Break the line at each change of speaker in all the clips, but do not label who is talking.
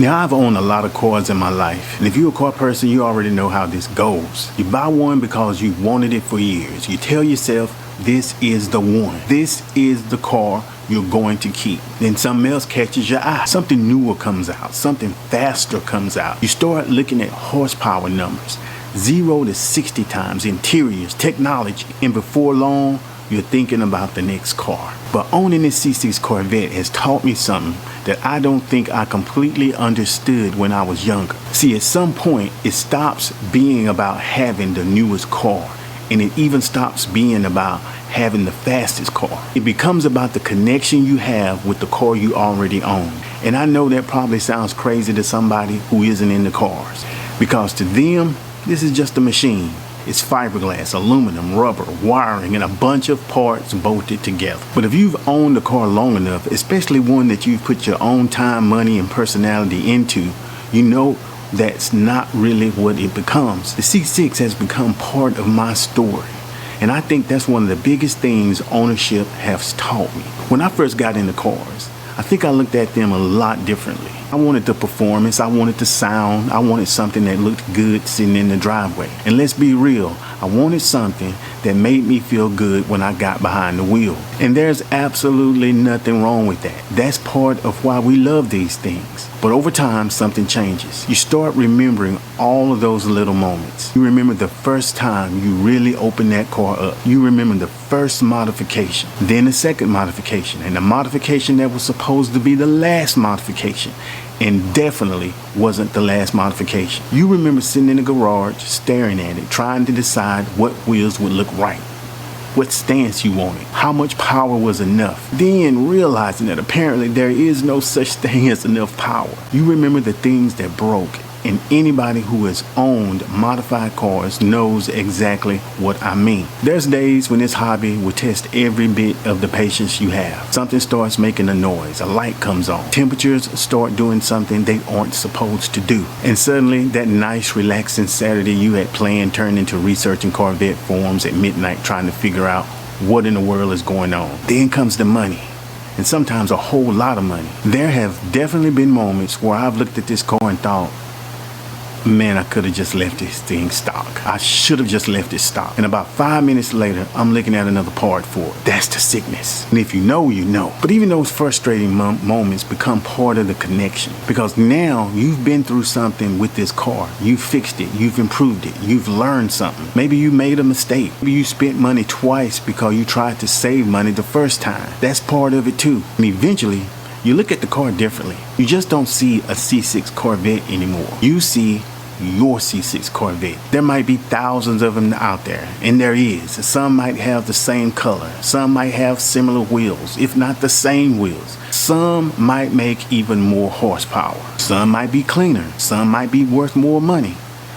Now, I've owned a lot of cars in my life, and if you're a car person, you already know how this goes. You buy one because you've wanted it for years. You tell yourself, this is the one. This is the car you're going to keep. Then something else catches your eye. Something newer comes out. Something faster comes out. You start looking at horsepower numbers, 0 to 60 times, interiors, technology, and before long, you're thinking about the next car. But owning this C6 Corvette has taught me something that I don't think I completely understood when I was younger. See, at some point, it stops being about having the newest car, and it even stops being about having the fastest car. It becomes about the connection you have with the car you already own. And I know that probably sounds crazy to somebody who isn't into cars, because to them, this is just a machine. It's fiberglass, aluminum, rubber, wiring, and a bunch of parts bolted together. But if you've owned a car long enough, especially one that you've put your own time, money, and personality into, you know that's not really what it becomes. The C6 has become part of my story. And I think that's one of the biggest things ownership has taught me. When I first got into cars, I think I looked at them a lot differently. I wanted the performance, I wanted the sound, I wanted something that looked good sitting in the driveway. And let's be real, I wanted something that made me feel good when I got behind the wheel. And there's absolutely nothing wrong with that. That's part of why we love these things. But over time, something changes. You start remembering all of those little moments. You remember the first time you really opened that car up. You remember the first modification, then the second modification, and the modification that was supposed to be the last modification, and definitely wasn't the last modification. You remember sitting in the garage, staring at it, trying to decide what wheels would look right, what stance you wanted, how much power was enough. Then realizing that apparently there is no such thing as enough power. You remember the things that broke, and anybody who has owned modified cars knows exactly what I mean. There's days when this hobby will test every bit of the patience you have. Something starts making a noise, a light comes on, temperatures start doing something they aren't supposed to do, and suddenly that nice relaxing Saturday you had planned turned into researching Corvette forums at midnight trying to figure out what in the world is going on. Then comes the money, and sometimes a whole lot of money. There have definitely been moments where I've looked at this car and thought, man, I could have just left this thing stock. I should have just left it stock. And about 5 minutes later, I'm looking at another part for it. That's the sickness. And if you know, you know. But even those frustrating moments become part of the connection, because now you've been through something with this car. You've fixed it. You've improved it. You've learned something. Maybe you made a mistake. Maybe you spent money twice because you tried to save money the first time. That's part of it too. And eventually, you look at the car differently. You just don't see a C6 Corvette anymore. You see your C6 Corvette. There might be thousands of them out there, and there is. Some might have the same color. Some might have similar wheels, if not the same wheels. Some might make even more horsepower. Some might be cleaner. Some might be worth more money,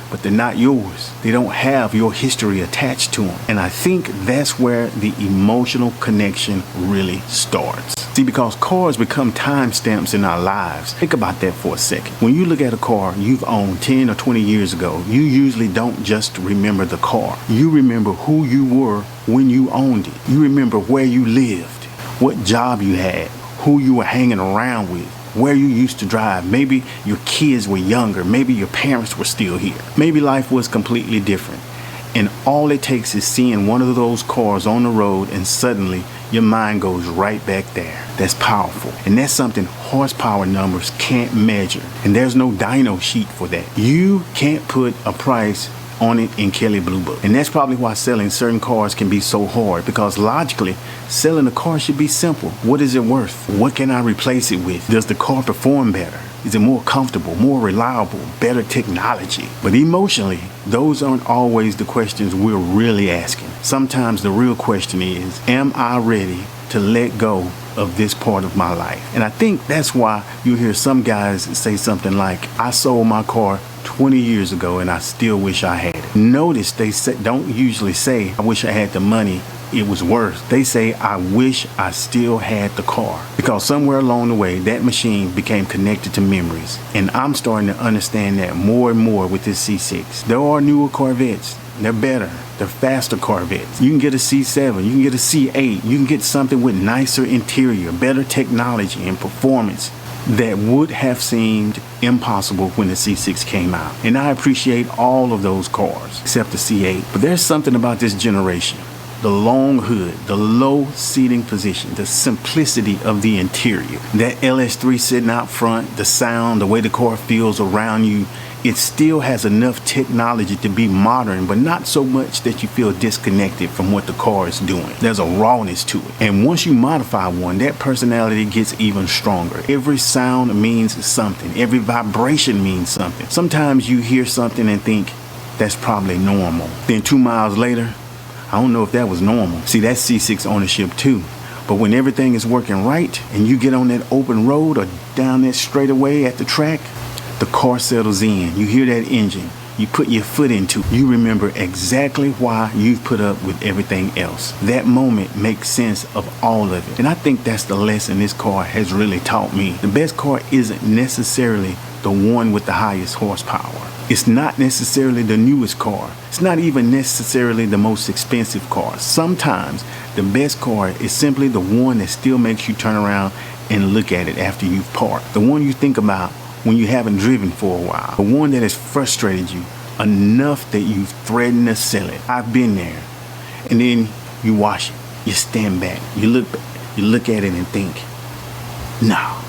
but they're not yours. They don't have your history attached to them. And I think that's where the emotional connection really starts. See, because cars become timestamps in our lives. Think about that for a second. When you look at a car you've owned 10 or 20 years ago, you usually don't just remember the car. You remember who you were when you owned it. You remember where you lived, what job you had, who you were hanging around with, where you used to drive. Maybe your kids were younger. Maybe your parents were still here. Maybe life was completely different. And all it takes is seeing one of those cars on the road, and suddenly your mind goes right back there. That's powerful. And that's something horsepower numbers can't measure. And there's no dyno sheet for that. You can't put a price on it in Kelley Blue Book. And that's probably why selling certain cars can be so hard, because logically, selling a car should be simple. What is it worth? What can I replace it with? Does the car perform better? Is it more comfortable, more reliable, better technology? But emotionally, those aren't always the questions we're really asking. Sometimes the real question is, am I ready to let go of this part of my life? And I think that's why you hear some guys say something like, I sold my car 20 years ago and I still wish I had it. Notice they don't usually say, I wish I had the money it was worth. They say, I wish I still had the car. Because somewhere along the way, that machine became connected to memories. And I'm starting to understand that more and more with this C6. There are newer Corvettes. They're better. They're faster Corvettes. You can get a C7. You can get a C8. You can get something with nicer interior, better technology and performance. that would have seemed impossible when the C6 came out. And I appreciate all of those cars, except the C8. But there's something about this generation. The long hood, the low seating position, the simplicity of the interior, that LS3 sitting out front, the sound, the way the car feels around you, it still has enough technology to be modern, but not so much that you feel disconnected from what the car is doing. There's a rawness to it. And once you modify one, that personality gets even stronger. Every sound means something. Every vibration means something. Sometimes you hear something and think, that's probably normal. Then 2 miles later, I don't know if that was normal. See, that's C6 ownership too. But when everything is working right and you get on that open road or down that straightaway at the track, the car settles in. You hear that engine. You put your foot into it. You remember exactly why you've put up with everything else. That moment makes sense of all of it. And I think that's the lesson this car has really taught me. The best car isn't necessarily the one with the highest horsepower. It's not necessarily the newest car. It's not even necessarily the most expensive car. Sometimes the best car is simply the one that still makes you turn around and look at it after you've parked. The one you think about when you haven't driven for a while. The one that has frustrated you enough that you've threatened to sell it. I've been there. And then you wash it. You stand back. You look at it and think, no,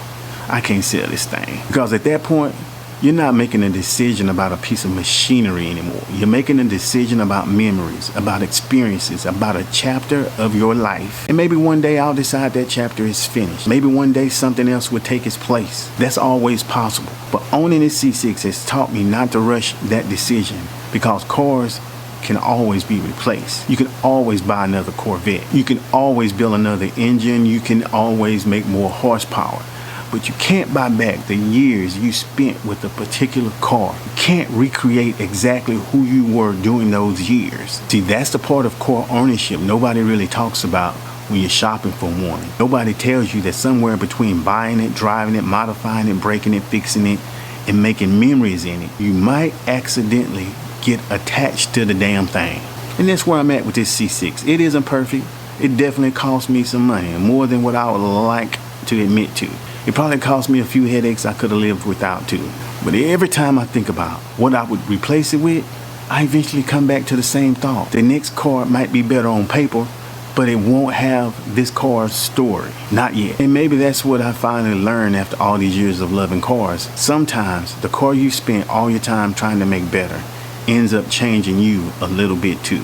I can't sell this thing. Because at that point, you're not making a decision about a piece of machinery anymore. You're making a decision about memories, about experiences, about a chapter of your life. And maybe one day I'll decide that chapter is finished. Maybe one day something else will take its place. That's always possible. But owning a C6 has taught me not to rush that decision, because cars can always be replaced. You can always buy another Corvette. You can always build another engine. You can always make more horsepower. But you can't buy back the years you spent with a particular car. You can't recreate exactly who you were during those years. See, that's the part of car ownership nobody really talks about when you're shopping for one. Nobody tells you that somewhere between buying it, driving it, modifying it, breaking it, fixing it, and making memories in it, you might accidentally get attached to the damn thing. And that's where I'm at with this C6. It isn't perfect. It definitely cost me some money, more than what I would like to admit to. It probably cost me a few headaches I could have lived without too. But every time I think about what I would replace it with, I eventually come back to the same thought. The next car might be better on paper, but it won't have this car's story. Not yet. And maybe that's what I finally learned after all these years of loving cars. Sometimes the car you spent all your time trying to make better ends up changing you a little bit too.